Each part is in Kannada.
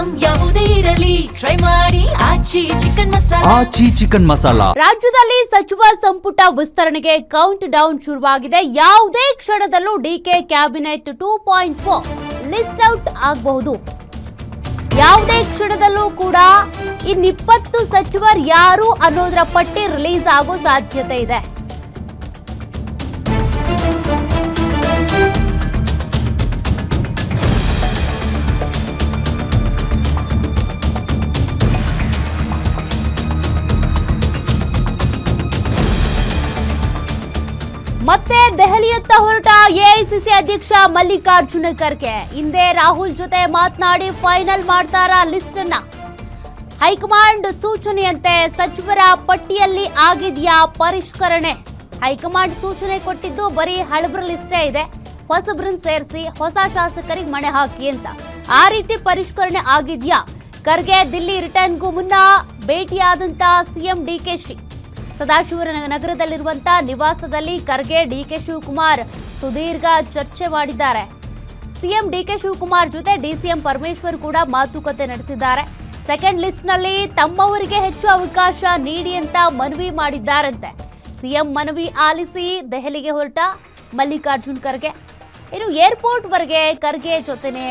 ಐಟಂ ಯಾವುದೇ ಇರಲಿ ಟ್ರೈ ಮಾಡಿ ಆಚಿ ಚಿಕನ್ ಮಸಾಲಾ. ರಾಜ್ಯದಲ್ಲಿ ಸಚಿವ ಸಂಪುಟ ವಿಸ್ತರಣೆಗೆ ಕೌಂಟ್ ಡೌನ್ ಶುರುವಾಗಿದೆ. ಯಾವುದೇ ಕ್ಷಣದಲ್ಲೂ ಡಿಕೆ ಕ್ಯಾಬಿನೆಟ್ 2.4 ಲಿಸ್ಟ್ ಔಟ್ ಆಗಬಹುದು. ಯಾವುದೇ ಕ್ಷಣದಲ್ಲೂ ಕೂಡ ಇನ್ನು 20 ಸಚಿವರು ಯಾರು ಅನ್ನೋದರ ಪಟ್ಟಿ ರಿಲೀಸ್ ಆಗೋ ಸಾಧ್ಯತೆ ಇದೆ. ಮತ್ತೆ ದೆಹಲಿಯತ್ತ ಹೊರಟ ಎಐಸಿಸಿ ಅಧ್ಯಕ್ಷ ಮಲ್ಲಿಕಾರ್ಜುನ ಖರ್ಗೆ ಹಿಂದೆ ರಾಹುಲ್ ಜೊತೆ ಮಾತನಾಡಿ ಫೈನಲ್ ಮಾಡ್ತಾರಾ ಲಿಸ್ಟ್ ಅನ್ನ. ಹೈಕಮಾಂಡ್ ಸೂಚನೆಯಂತೆ ಸಚಿವರ ಪಟ್ಟಿಯಲ್ಲಿ ಆಗಿದೆಯಾ ಪರಿಷ್ಕರಣೆ? ಹೈಕಮಾಂಡ್ ಸೂಚನೆ ಕೊಟ್ಟಿದ್ದು ಬರೀ ಹಳಬ್ರ ಲಿಸ್ಟೇ ಇದೆ, ಹೊಸಬ್ರನ್ನ ಸೇರಿಸಿ ಹೊಸ ಶಾಸಕರಿಗೆ ಮಣೆ ಹಾಕಿ ಅಂತ. ಆ ರೀತಿ ಪರಿಷ್ಕರಣೆ ಆಗಿದೆಯಾ? ಖರ್ಗೆ ದಿಲ್ಲಿ ರಿಟರ್ನ್ಗೂ ಮುನ್ನ ಭೇಟಿಯಾದಂತ ಸಿಎಂ ಡಿಕೆಶಿ ಸದಾಶಿವನಗರದಲ್ಲಿರುವಂತಹ ನಿವಾಸದಲ್ಲಿ ಖರ್ಗೆ ಡಿಕೆ ಶಿವಕುಮಾರ್ ಸುದೀರ್ಘ ಚರ್ಚೆ ಮಾಡಿದ್ದಾರೆ. ಸಿಎಂ ಡಿಕೆ ಶಿವಕುಮಾರ್ ಜೊತೆ ಡಿಸಿಎಂ ಪರಮೇಶ್ವರ್ ಕೂಡ ಮಾತುಕತೆ ನಡೆಸಿದ್ದಾರೆ. ಸೆಕೆಂಡ್ ಲಿಸ್ಟ್ ನಲ್ಲಿ ತಮ್ಮವರಿಗೆ ಹೆಚ್ಚು ಅವಕಾಶ ನೀಡಿ ಅಂತ ಮನವಿ ಮಾಡಿದ್ದಾರಂತೆ. ಸಿಎಂ ಮನವಿ ಆಲಿಸಿ ದೆಹಲಿಗೆ ಹೊರಟ ಮಲ್ಲಿಕಾರ್ಜುನ್ ಖರ್ಗೆ. ಇನ್ನು ಏರ್ಪೋರ್ಟ್ ವರೆಗೆ ಖರ್ಗೆ ಜೊತೆನೆ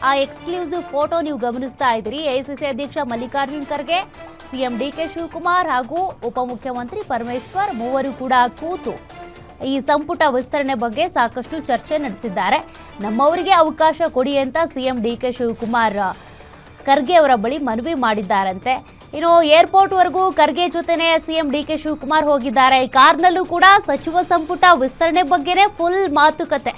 ಆ ಎಕ್ಸ್ಕ್ಲೂಸಿವ್ ಫೋಟೋ ನೀವು ಗಮನಿಸ್ತಾ ಇದ್ದೀರಿ. ಎಐಸಿಸಿ ಅಧ್ಯಕ್ಷ ಮಲ್ಲಿಕಾರ್ಜುನ್ ಖರ್ಗೆ, ಸಿಎಂ ಡಿಕೆ ಶಿವಕುಮಾರ್ ಹಾಗೂ ಉಪಮುಖ್ಯಮಂತ್ರಿ ಪರಮೇಶ್ವರ್ ಮೂವರು ಕೂಡ ಕೂತು ಈ ಸಂಪುಟ ವಿಸ್ತರಣೆ ಬಗ್ಗೆ ಸಾಕಷ್ಟು ಚರ್ಚೆ ನಡೆಸಿದ್ದಾರೆ. ನಮ್ಮವರಿಗೆ ಅವಕಾಶ ಕೊಡಿ ಅಂತ ಸಿಎಂ ಡಿಕೆ ಶಿವಕುಮಾರ್ ಖರ್ಗೆ ಅವರ ಬಳಿ ಮನವಿ ಮಾಡಿದ್ದಾರಂತೆ. ಇನ್ನು ಏರ್ಪೋರ್ಟ್ ವರೆಗೂ ಖರ್ಗೆ ಜೊತೆನೆ ಸಿಎಂ ಡಿಕೆ ಶಿವಕುಮಾರ್ ಹೋಗಿದ್ದಾರೆ. ಕಾರ್ನಲ್ಲೂ ಕೂಡ ಸಚಿವ ಸಂಪುಟ ವಿಸ್ತರಣೆ ಬಗ್ಗೆನೇ ಫುಲ್ ಮಾತುಕತೆ.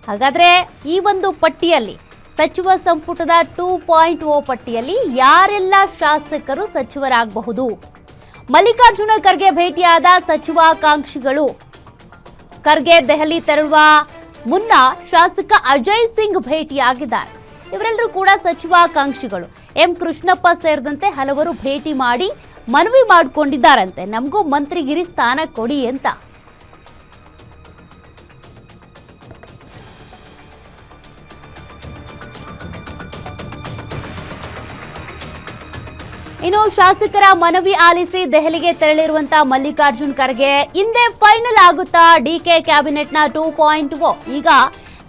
ಹಾಗಾದ್ರೆ ಈ ಒಂದು ಪಟ್ಟಿಯಲ್ಲಿ ಸಚಿವ ಸಂಪುಟದ 2.0 ಪಟ್ಟಿಯಲ್ಲಿ ಯಾರೆಲ್ಲ ಶಾಸಕರು ಸಚಿವರಾಗಬಹುದು? ಮಲ್ಲಿಕಾರ್ಜುನ ಖರ್ಗೆ ಭೇಟಿಯಾದ ಸಚಿವಾಕಾಂಕ್ಷಿಗಳು. ಖರ್ಗೆ ದೆಹಲಿ ತೆರಳುವ ಮುನ್ನ ಶಾಸಕ ಅಜಯ್ ಸಿಂಗ್ ಭೇಟಿಯಾಗಿದ್ದಾರೆ. ಇವರೆಲ್ಲರೂ ಕೂಡ ಸಚಿವಾಕಾಂಕ್ಷಿಗಳು. ಎಂ ಕೃಷ್ಣಪ್ಪ ಸೇರಿದಂತೆ ಹಲವರು ಭೇಟಿ ಮಾಡಿ ಮನವಿ ಮಾಡಿಕೊಂಡಿದ್ದಾರಂತೆ, ನಮಗೂ ಮಂತ್ರಿಗಿರಿ ಸ್ಥಾನ ಕೊಡಿ ಅಂತ. ಇನ್ನು ಶಾಸಕರ ಮನವಿ ಆಲಿಸಿ ದೆಹಲಿಗೆ ತೆರಳಿರುವಂತಹ ಮಲ್ಲಿಕಾರ್ಜುನ್ ಖರ್ಗೆ ಹಿಂದೆ ಫೈನಲ್ ಆಗುತ್ತಾ ಡಿಕೆ ಕ್ಯಾಬಿನೆಟ್ನ 2.0? ಈಗ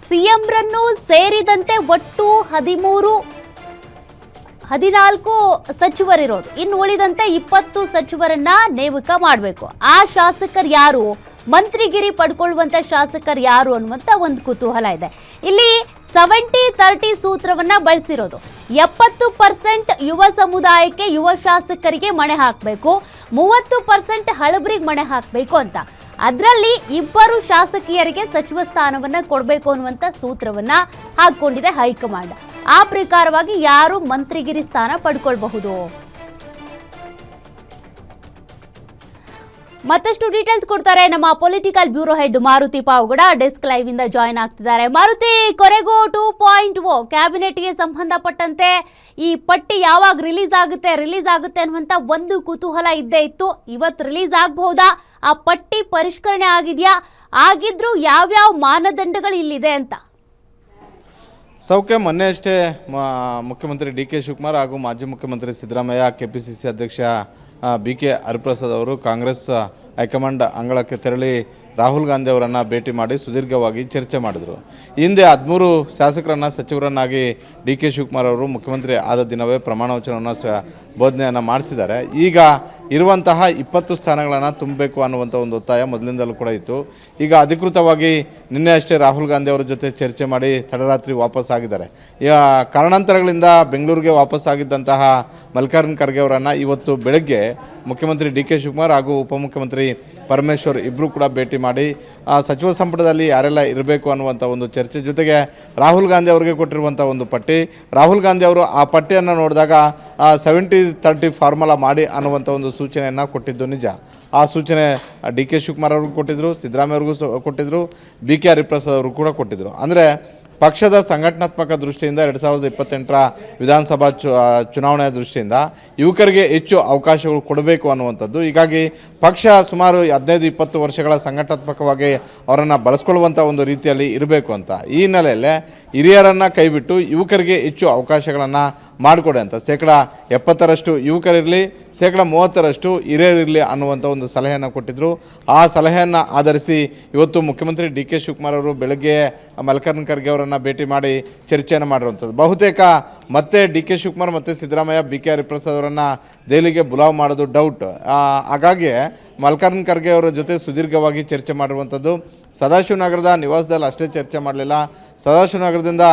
ಸಿಎಂರನ್ನು ಸೇರಿದಂತೆ ಒಟ್ಟು 14 ಸಚಿವರಿರೋದು. ಇನ್ನು ಉಳಿದಂತೆ 20 ಸಚಿವರನ್ನ ನೇಮಕ ಮಾಡಬೇಕು. ಆ ಶಾಸಕರು ಯಾರು? ಮಂತ್ರಿಗಿರಿ ಪಡ್ಕೊಳ್ಳುವಂತ ಶಾಸಕರು ಯಾರು ಅನ್ನುವಂತ ಒಂದು ಕುತೂಹಲ ಇದೆ. ಇಲ್ಲಿ 70-30 ಸೂತ್ರವನ್ನ ಬಳಸಿರೋದು. 70% ಯುವ ಸಮುದಾಯಕ್ಕೆ, ಯುವ ಶಾಸಕರಿಗೆ ಮಣೆ ಹಾಕಬೇಕು, 30% ಹಳಬರಿಗೆ ಮಣೆ ಹಾಕಬೇಕು ಅಂತ. ಅದರಲ್ಲಿ 2 ಶಾಸಕಿಯರಿಗೆ ಸಚಿವ ಸ್ಥಾನವನ್ನ ಕೊಡಬೇಕು ಅನ್ನುವಂತ ಸೂತ್ರವನ್ನ ಹಾಕೊಂಡಿದೆ ಹೈಕಮಾಂಡ್. ಆ ಪ್ರಕಾರವಾಗಿ ಯಾರು ಮಂತ್ರಿಗಿರಿ ಸ್ಥಾನ ಪಡ್ಕೊಳ್ಬಹುದು? ಮತ್ತಷ್ಟು ಡೀಟೇಲ್ಸ್ ಕೊಡ್ತಾರೆ ನಮ್ಮ political bureau head Maruti Pavagada. Desk live ಇಂದ ಜಾಯ್ನ್ ಆಗ್ತಿದ್ದಾರೆ. ಮಾರುತಿ, ಕೊರೆಗೂ 2.0 ಕ್ಯಾಬಿನೆಟ್ಗೆ ಸಂಬಂಧಪಟ್ಟಂತೆ ಈ ಪಟ್ಟಿ ಯಾವಾಗ ರಿಲೀಸ್ ಆಗುತ್ತೆ ಅನ್ನುವಂತ ಒಂದು ಕುತೂಹಲ ಇದ್ದೇ ಇತ್ತು. ಇವತ್ತು ರಿಲೀಸ್ ಆಗಬಹುದಾ? ಆ ಪಟ್ಟಿ ಪರಿಷ್ಕರಣೆ ಆಗಿದೆಯಾ? ಆಗಿದ್ರೂ ಯಾವ್ಯಾವ ಮಾನದಂಡಗಳು ಇಲ್ಲಿದೆ ಅಂತ? ಸೌಖ್ಯ ಮೊನ್ನೆ ಅಷ್ಟೇ ಮುಖ್ಯಮಂತ್ರಿ ಡಿಕೆ ಶಿವಕುಮಾರ್ ಹಾಗೂ ಮಾಜಿ ಮುಖ್ಯಮಂತ್ರಿ ಸಿದ್ದರಾಮಯ್ಯ, ಕೆಪಿಸಿಸಿ ಅಧ್ಯಕ್ಷ ಬಿಕೆ ಹರಿಪ್ರಸಾದ್ ಅವರು ಕಾಂಗ್ರೆಸ್ ಹೈಕಮಾಂಡ್ ಅಂಗಳಕ್ಕೆ ತೆರಳಿ ರಾಹುಲ್ ಗಾಂಧಿ ಅವರನ್ನು ಭೇಟಿ ಮಾಡಿ ಸುದೀರ್ಘವಾಗಿ ಚರ್ಚೆ ಮಾಡಿದರು. ಹಿಂದೆ 13 ಶಾಸಕರನ್ನು ಸಚಿವರನ್ನಾಗಿ ಡಿಕೆ ಶಿವಕುಮಾರ್ ಅವರು ಮುಖ್ಯಮಂತ್ರಿ ಆದ ದಿನವೇ ಪ್ರಮಾಣ ವಚನವನ್ನು ಬೋಧನೆಯನ್ನು ಮಾಡಿಸಿದ್ದಾರೆ. ಈಗ ಇರುವಂತಹ 20 ಸ್ಥಾನಗಳನ್ನು ತುಂಬಬೇಕು ಅನ್ನುವಂಥ ಒಂದು ಒತ್ತಾಯ ಮೊದಲಿಂದಲೂ ಕೂಡ ಇತ್ತು. ಈಗ ಅಧಿಕೃತವಾಗಿ ನಿನ್ನೆ ಅಷ್ಟೇ ರಾಹುಲ್ ಗಾಂಧಿ ಅವರ ಜೊತೆ ಚರ್ಚೆ ಮಾಡಿ ತಡರಾತ್ರಿ ವಾಪಸ್ ಆಗಿದ್ದಾರೆ. ಕಾರಣಾಂತರಗಳಿಂದ ಬೆಂಗಳೂರಿಗೆ ವಾಪಸ್ ಆಗಿದ್ದಂತಹ ಮಲ್ಲಿಕಾರ್ಜುನ ಖರ್ಗೆ ಅವರನ್ನು ಇವತ್ತು ಬೆಳಗ್ಗೆ ಮುಖ್ಯಮಂತ್ರಿ ಡಿಕೆ ಶಿವಕುಮಾರ್ ಹಾಗೂ ಉಪಮುಖ್ಯಮಂತ್ರಿ ಪರಮೇಶ್ವರ್ ಇಬ್ಬರು ಕೂಡ ಭೇಟಿ ಮಾಡಿ ಸಚಿವ ಸಂಪುಟದಲ್ಲಿ ಯಾರೆಲ್ಲ ಇರಬೇಕು ಅನ್ನುವಂಥ ಒಂದು ಚರ್ಚೆ ಜೊತೆಗೆ ರಾಹುಲ್ ಗಾಂಧಿ ಅವರಿಗೆ ಕೊಟ್ಟಿರುವಂಥ ಒಂದು ಪಟ್ಟಿ, ರಾಹುಲ್ ಗಾಂಧಿ ಅವರು ಆ ಪಟ್ಟಿಯನ್ನು ನೋಡಿದಾಗ 70-30 ಫಾರ್ಮುಲಾ ಮಾಡಿ ಅನ್ನುವಂಥ ಒಂದು ಸೂಚನೆಯನ್ನು ಕೊಟ್ಟಿದ್ದು ನಿಜ. ಆ ಸೂಚನೆ ಡಿ ಕೆ ಶಿವಕುಮಾರ್ ಅವ್ರಿಗೂ ಕೊಟ್ಟಿದ್ದರು, ಸಿದ್ದರಾಮಯ್ಯ ಅವ್ರಿಗೂ ಕೊಟ್ಟಿದ್ದರು, ಬಿ ಕೆ ಹರಿಪ್ರಸಾದ್ ಅವರು ಕೂಡ ಕೊಟ್ಟಿದ್ದರು. ಅಂದರೆ ಪಕ್ಷದ ಸಂಘಟನಾತ್ಮಕ ದೃಷ್ಟಿಯಿಂದ 2028ರ ವಿಧಾನಸಭಾ ಚುನಾವಣೆಯ ದೃಷ್ಟಿಯಿಂದ ಯುವಕರಿಗೆ ಹೆಚ್ಚು ಅವಕಾಶಗಳು ಕೊಡಬೇಕು ಅನ್ನುವಂಥದ್ದು. ಹೀಗಾಗಿ ಪಕ್ಷ ಸುಮಾರು 15-20 ವರ್ಷಗಳ ಸಂಘಟನಾತ್ಮಕವಾಗಿ ಅವರನ್ನು ಬಳಸ್ಕೊಳ್ಳುವಂಥ ಒಂದು ರೀತಿಯಲ್ಲಿ ಇರಬೇಕು ಅಂತ. ಈ ಹಿನ್ನೆಲೆಯಲ್ಲಿ ಹಿರಿಯರನ್ನು ಕೈಬಿಟ್ಟು ಯುವಕರಿಗೆ ಹೆಚ್ಚು ಅವಕಾಶಗಳನ್ನು ಮಾಡಿಕೊಡಿ ಅಂತ. 70% ಯುವಕರಿರಲಿ, 30% ಹಿರಿಯರಿರಲಿ ಅನ್ನುವಂಥ ಒಂದು ಸಲಹೆಯನ್ನು ಕೊಟ್ಟಿದ್ದರು. ಆ ಸಲಹೆಯನ್ನು ಆಧರಿಸಿ ಇವತ್ತು ಮುಖ್ಯಮಂತ್ರಿ ಡಿ ಕೆ ಶಿವಕುಮಾರ್ ಅವರು ಬೆಳಗ್ಗೆ ಮಲ್ಲಿಕಾರ್ಜುನ ಖರ್ಗೆ ಅವರನ್ನು ಭೇಟಿ ಮಾಡಿ ಚರ್ಚೆಯನ್ನು ಮಾಡಿರುವಂಥದ್ದು. ಬಹುತೇಕ ಮತ್ತೆ ಡಿ ಕೆ ಶಿವಕುಮಾರ್ ಮತ್ತು ಸಿದ್ದರಾಮಯ್ಯ ಬಿ ಕೆ ಹರಿಪ್ರಸಾದ್ ಅವರನ್ನು ದೆಹಲಿಗೆ ಬುಲಾವ್ ಮಾಡೋದು ಡೌಟ್. ಹಾಗಾಗಿ ಮಲ್ಲಿಕಾರ್ಜುನ ಖರ್ಗೆ ಅವರ ಜೊತೆ ಸುದೀರ್ಘವಾಗಿ ಚರ್ಚೆ ಮಾಡಿರುವಂಥದ್ದು. ಸದಾಶಿವನಗರದ ನಿವಾಸದಲ್ಲಿ ಅಷ್ಟೇ ಚರ್ಚೆ ಮಾಡಲಿಲ್ಲ, ಸದಾಶಿವನಗರದಿಂದ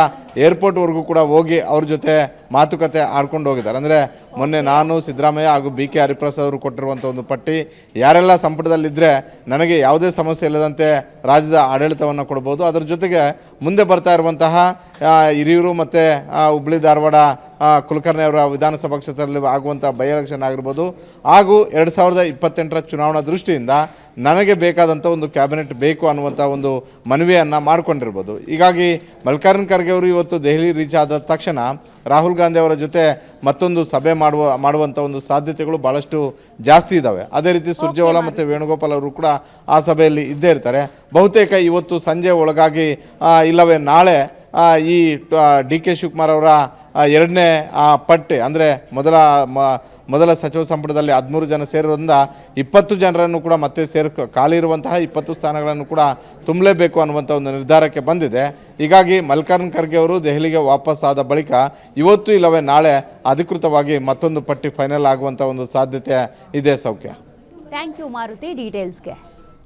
ಏರ್ಪೋರ್ಟ್ವರೆಗೂ ಕೂಡ ಹೋಗಿ ಅವ್ರ ಜೊತೆ ಮಾತುಕತೆ ಆಡ್ಕೊಂಡು ಹೋಗಿದ್ದಾರೆ. ಅಂದರೆ ಮೊನ್ನೆ ನಾನು, ಸಿದ್ದರಾಮಯ್ಯ ಹಾಗೂ ಬಿ ಕೆ ಹರಿಪ್ರಸಾದ್ ಅವರು ಕೊಟ್ಟಿರುವಂಥ ಒಂದು ಪಟ್ಟಿ, ಯಾರೆಲ್ಲ ಸಂಪುಟದಲ್ಲಿದ್ದರೆ ನನಗೆ ಯಾವುದೇ ಸಮಸ್ಯೆ ಇಲ್ಲದಂತೆ ರಾಜ್ಯದ ಆಡಳಿತವನ್ನು ಕೊಡ್ಬೋದು, ಅದರ ಜೊತೆಗೆ ಮುಂದೆ ಬರ್ತಾ ಇರುವಂತಹ ಹಿರಿಯೂರು ಮತ್ತು ಹುಬ್ಬಳ್ಳಿ ಧಾರವಾಡ ಕುಲಕರ್ಣಿ ಅವರ ವಿಧಾನಸಭಾ ಕ್ಷೇತ್ರದಲ್ಲಿ ಆಗುವಂಥ ಬೈ ಎಲೆಕ್ಷನ್ ಆಗಿರ್ಬೋದು, ಹಾಗೂ 2028ರ ಚುನಾವಣಾ ದೃಷ್ಟಿಯಿಂದ ನನಗೆ ಬೇಕಾದಂಥ ಒಂದು ಕ್ಯಾಬಿನೆಟ್ ಬೇಕು ಅನ್ನುವಂಥ ಒಂದು ಮನವಿಯನ್ನು ಮಾಡಿಕೊಂಡಿರ್ಬೋದು. ಹೀಗಾಗಿ ಮಲ್ಲಿಕಾರ್ಜುನ ಖರ್ಗೆ ಅವರು ಇವತ್ತು ದೆಹಲಿ ರೀಚ್ ಆದ ತಕ್ಷಣ ರಾಹುಲ್ ಗಾಂಧಿ ಅವರ ಜೊತೆ ಮತ್ತೊಂದು ಸಭೆ ಮಾಡುವಂಥ ಒಂದು ಸಾಧ್ಯತೆಗಳು ಭಾಳಷ್ಟು ಜಾಸ್ತಿ ಇದ್ದಾವೆ. ಅದೇ ರೀತಿ ಸುರ್ಜೇವಾಲಾ ಮತ್ತು ವೇಣುಗೋಪಾಲ್ ಅವರು ಕೂಡ ಆ ಸಭೆಯಲ್ಲಿ ಇದ್ದೇ ಇರ್ತಾರೆ. ಬಹುತೇಕ ಇವತ್ತು ಸಂಜೆ ಒಳಗಾಗಿ ಇಲ್ಲವೇ ನಾಳೆ ಈ ಡಿ ಕೆ ಶಿವಕುಮಾರ್ ಅವರ ಎರಡನೇ ಪಟ್ಟಿ, ಅಂದರೆ ಮೊದಲ ಸಚಿವ ಸಂಪುಟದಲ್ಲಿ 13 ಜನ ಸೇರೋದ್ರಿಂದ 20 ಜನರನ್ನು ಕೂಡ ಮತ್ತೆ ಖಾಲಿ ಇರುವಂತಹ 20 ಸ್ಥಾನಗಳನ್ನು ಕೂಡ ತುಂಬಲೇಬೇಕು ಅನ್ನುವಂಥ ಒಂದು ನಿರ್ಧಾರಕ್ಕೆ ಬಂದಿದೆ. ಹೀಗಾಗಿ ಮಲ್ಲಿಕಾರ್ಜುನ ಖರ್ಗೆ ಅವರು ದೆಹಲಿಗೆ ವಾಪಸ್ ಆದ ಬಳಿಕ ಇವತ್ತು ಇಲ್ಲವೇ ನಾಳೆ ಅಧಿಕೃತವಾಗಿ ಮತ್ತೊಂದು ಪಟ್ಟಿ ಫೈನಲ್ ಆಗುವಂಥ ಒಂದು ಸಾಧ್ಯತೆ ಇದೆ. ಸೌಖ್ಯ. Thank you Maruti ಡೀಟೇಲ್ಸ್ಗೆ.